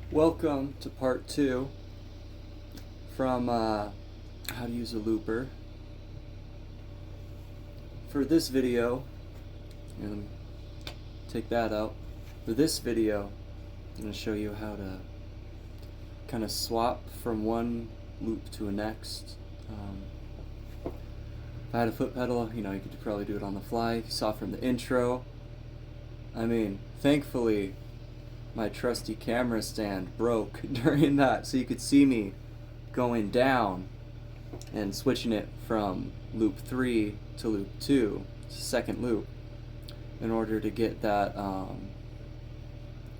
Welcome to part 2 from how to use a looper. For this video, let me take that out. For this video, I'm going to show you how to kind of swap from one loop to a next. If I had a foot pedal, you could probably do it on the fly. You saw from the intro. I mean, thankfully, my trusty camera stand broke during that, so you could see me going down and switching it from loop 3 to loop 2, second loop, in order to get that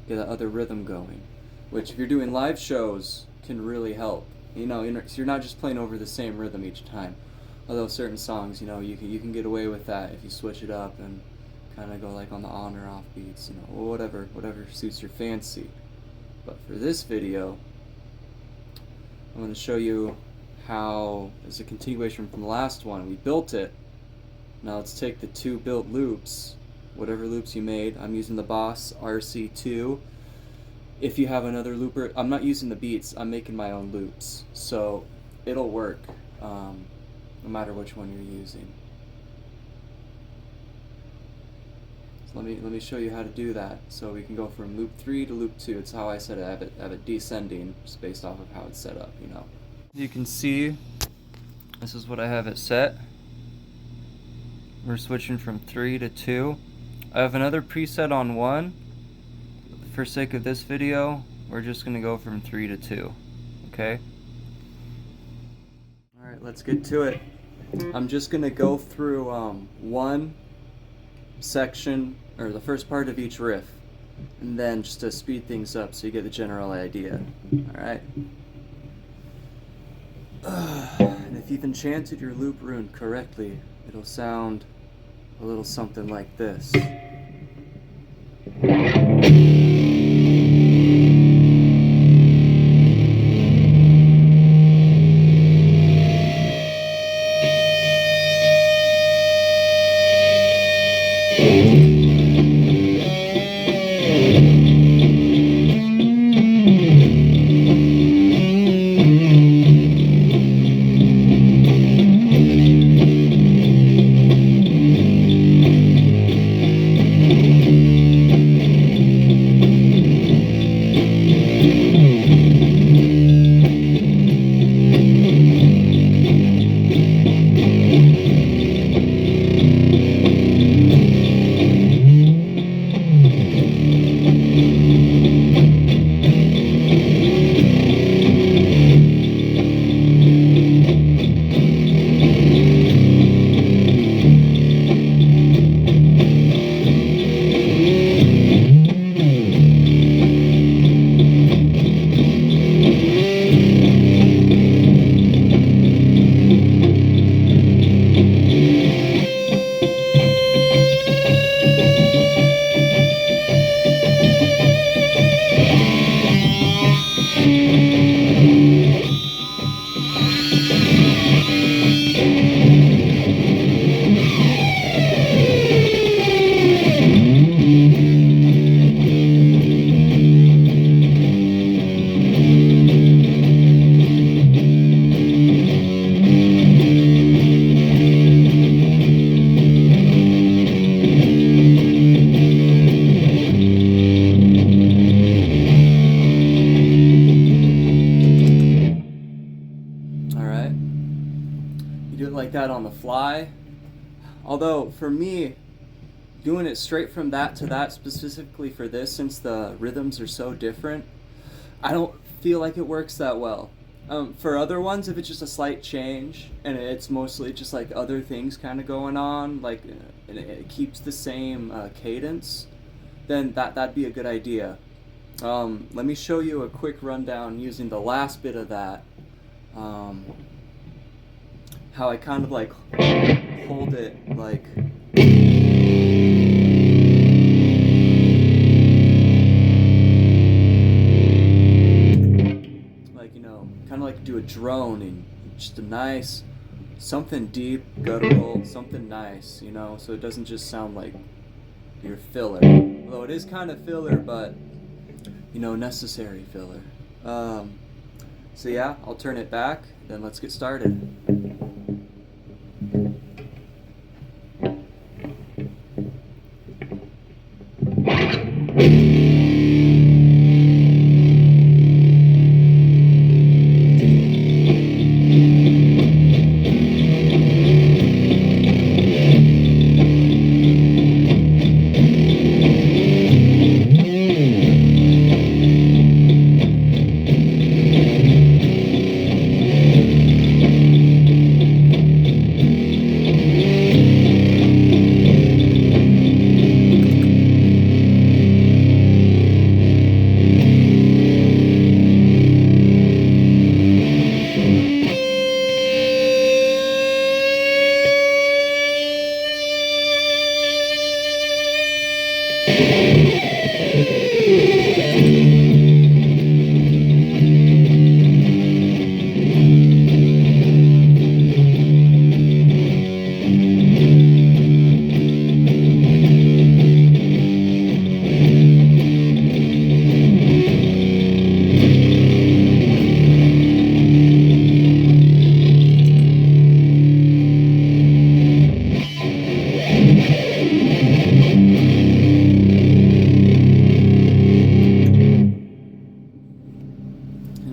other rhythm going, which if you're doing live shows can really help. So you're not just playing over the same rhythm each time. Although certain songs, you can get away with that if you switch it up and kind of go like on the on or off beats, whatever suits your fancy. But for this video, I'm going to show you how, as a continuation from the last one, we built it. Now let's take the two built loops, whatever loops you made. I'm using the Boss RC2. If you have another looper, I'm not using the beats, I'm making my own loops, so it'll work no matter which one you're using. So let me show you how to do that, so we can go from loop 3 to loop 2. It's how I set it. I have it descending, just based off of how it's set up. You can see this is what I have it set. We're switching from 3 to 2. I have another preset on 1. For sake of this video, we're just gonna go from 3 to 2. Okay? Alright, let's get to it. I'm just gonna go through one section, or the first part of each riff, and then just to speed things up so you get the general idea. Alright? And if you've enchanted your Looper Rune correctly, it'll sound a little something like this. You do it like that on the fly. Although, for me, doing it straight from that to that specifically for this, since the rhythms are so different, I don't feel like it works that well. For other ones, if it's just a slight change and it's mostly just like other things kind of going on, like and it keeps the same cadence, then that'd be a good idea. Let me show you a quick rundown using the last bit of that. How I kind of like hold it like. Kind of like do a drone and just a nice, something deep, guttural, something nice, so it doesn't just sound like your filler. Although it is kind of filler, but, necessary filler. So yeah, I'll turn it back, then let's get started.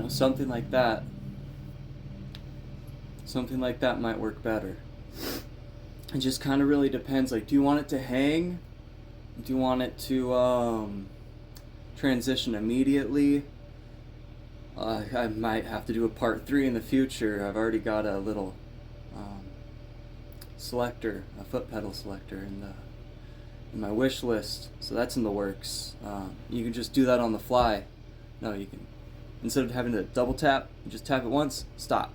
Something like that. Something like that might work better. It just kind of really depends. Like, do you want it to hang? Do you want it to transition immediately? I might have to do a part 3 in the future. I've already got a little selector, a foot pedal selector in my wish list. So that's in the works. You can just do that on the fly. No, you can. Instead of having to double tap, you just tap it once, stop.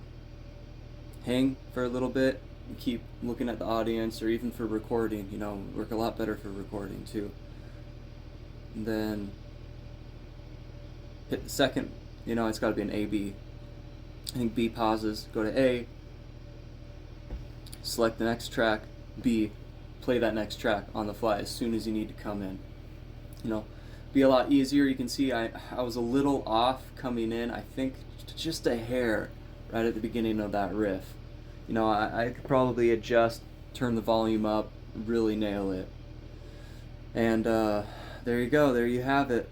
Hang for a little bit, and keep looking at the audience, or even for recording, work a lot better for recording too. And then hit the second, it's got to be an A, B. I think B pauses, go to A, select the next track, B, play that next track on the fly as soon as you need to come in. Be a lot easier. You can see I was a little off coming in, I think just a hair right at the beginning of that riff. I could probably adjust, turn the volume up, really nail it. And there you go, there you have it,